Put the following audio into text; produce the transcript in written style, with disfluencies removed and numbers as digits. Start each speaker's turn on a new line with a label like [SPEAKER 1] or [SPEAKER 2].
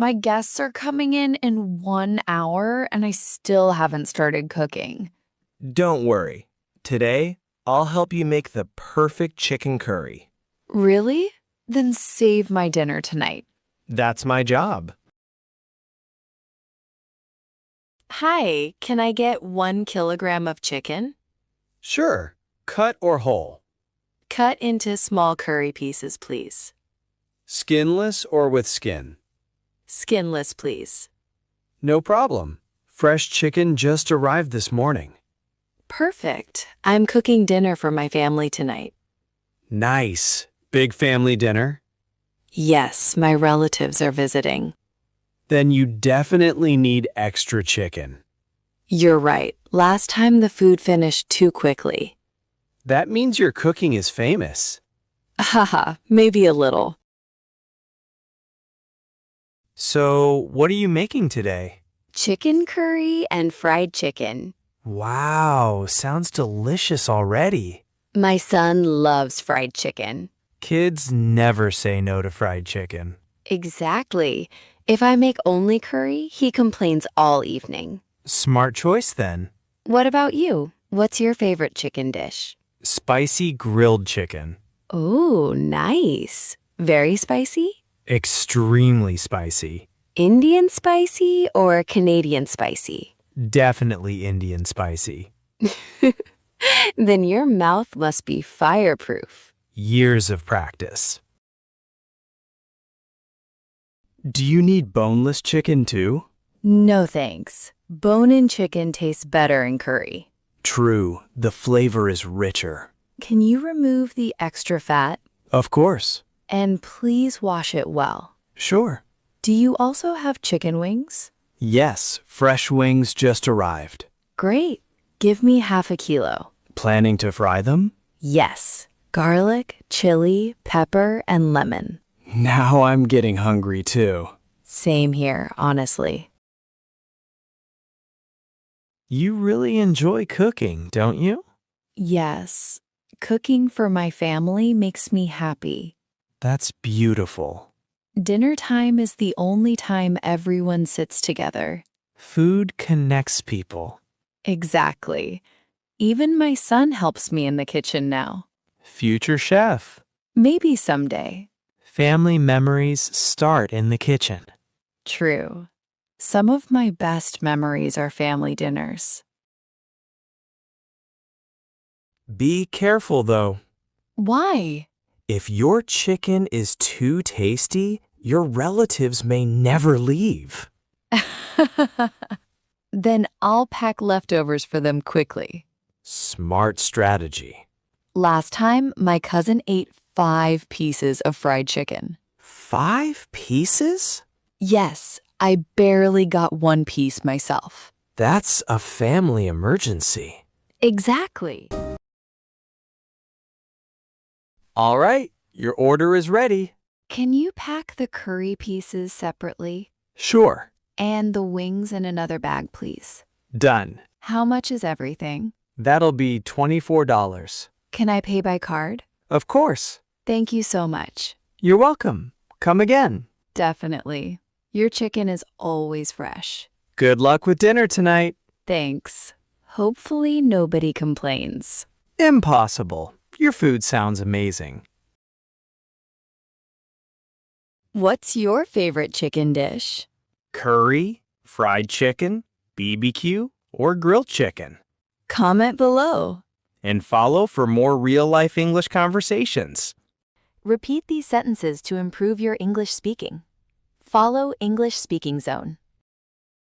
[SPEAKER 1] My guests are coming in 1 hour, and I still haven't started cooking.
[SPEAKER 2] Don't worry. Today, I'll help you make the perfect chicken curry.
[SPEAKER 1] Really? Then save my dinner tonight.
[SPEAKER 2] That's my job.
[SPEAKER 1] Hi, can I get 1 kilogram of chicken?
[SPEAKER 2] Sure. Cut or whole?
[SPEAKER 1] Cut into small curry pieces, please.
[SPEAKER 2] Skinless or with skin?
[SPEAKER 1] Skinless, please.
[SPEAKER 2] No problem. Fresh chicken just arrived this morning.
[SPEAKER 1] Perfect. I'm cooking dinner for my family tonight.
[SPEAKER 2] Nice. Big family dinner?
[SPEAKER 1] Yes, my relatives are visiting.
[SPEAKER 2] Then you definitely need extra chicken.
[SPEAKER 1] You're right. Last time the food finished too quickly.
[SPEAKER 2] That means your cooking is famous.
[SPEAKER 1] Haha, maybe a little.
[SPEAKER 2] So, what are you making today?
[SPEAKER 3] Chicken curry and fried chicken.
[SPEAKER 2] Wow, sounds delicious already.
[SPEAKER 3] My son loves fried chicken.
[SPEAKER 2] Kids never say no to fried chicken.
[SPEAKER 3] Exactly. If I make only curry, he complains all evening.
[SPEAKER 2] Smart choice then.
[SPEAKER 3] What about you? What's your favorite chicken dish?
[SPEAKER 2] Spicy grilled chicken.
[SPEAKER 3] Ooh, nice. Very spicy?
[SPEAKER 2] Extremely spicy.
[SPEAKER 3] Indian spicy or Canadian spicy?
[SPEAKER 2] Definitely Indian spicy.
[SPEAKER 3] Then your mouth must be fireproof.
[SPEAKER 2] Years of practice. Do you need boneless chicken too?
[SPEAKER 1] No thanks. Bone-in chicken tastes better in curry.
[SPEAKER 2] True, the flavor is richer.
[SPEAKER 1] Can you remove the extra fat?
[SPEAKER 2] Of course.
[SPEAKER 1] And please wash it well.
[SPEAKER 2] Sure.
[SPEAKER 1] Do you also have chicken wings?
[SPEAKER 2] Yes, fresh wings just arrived.
[SPEAKER 1] Great. Give me 1/2 kilo.
[SPEAKER 2] Planning to fry them?
[SPEAKER 1] Yes. Garlic, chili, pepper, and lemon.
[SPEAKER 2] Now I'm getting hungry too.
[SPEAKER 1] Same here, honestly.
[SPEAKER 2] You really enjoy cooking, don't you?
[SPEAKER 1] Yes. Cooking for my family makes me happy.
[SPEAKER 2] That's beautiful.
[SPEAKER 1] Dinner time is the only time everyone sits together.
[SPEAKER 2] Food connects people.
[SPEAKER 1] Exactly. Even my son helps me in the kitchen now.
[SPEAKER 2] Future chef.
[SPEAKER 1] Maybe someday.
[SPEAKER 2] Family memories start in the kitchen.
[SPEAKER 1] True. Some of my best memories are family dinners.
[SPEAKER 2] Be careful though.
[SPEAKER 1] Why?
[SPEAKER 2] If your chicken is too tasty, your relatives may never leave.
[SPEAKER 1] Then I'll pack leftovers for them quickly.
[SPEAKER 2] Smart strategy.
[SPEAKER 1] Last time, my cousin ate 5 pieces of fried chicken.
[SPEAKER 2] 5 pieces?
[SPEAKER 1] Yes, I barely got 1 piece myself.
[SPEAKER 2] That's a family emergency.
[SPEAKER 1] Exactly.
[SPEAKER 2] All right, your order is ready.
[SPEAKER 1] Can you pack the curry pieces separately?
[SPEAKER 2] Sure.
[SPEAKER 1] And the wings in another bag, please.
[SPEAKER 2] Done.
[SPEAKER 1] How much is everything?
[SPEAKER 2] That'll be $24.
[SPEAKER 1] Can I pay by card?
[SPEAKER 2] Of course.
[SPEAKER 1] Thank you so much.
[SPEAKER 2] You're welcome. Come again.
[SPEAKER 1] Definitely. Your chicken is always fresh.
[SPEAKER 2] Good luck with dinner tonight.
[SPEAKER 1] Thanks. Hopefully nobody complains.
[SPEAKER 2] Impossible. Your food sounds amazing.
[SPEAKER 1] What's your favorite chicken dish?
[SPEAKER 2] Curry, fried chicken, BBQ, or grilled chicken?
[SPEAKER 1] Comment below.
[SPEAKER 2] And follow for more real-life English conversations.
[SPEAKER 4] Repeat these sentences to improve your English speaking. Follow English Speaking Zone.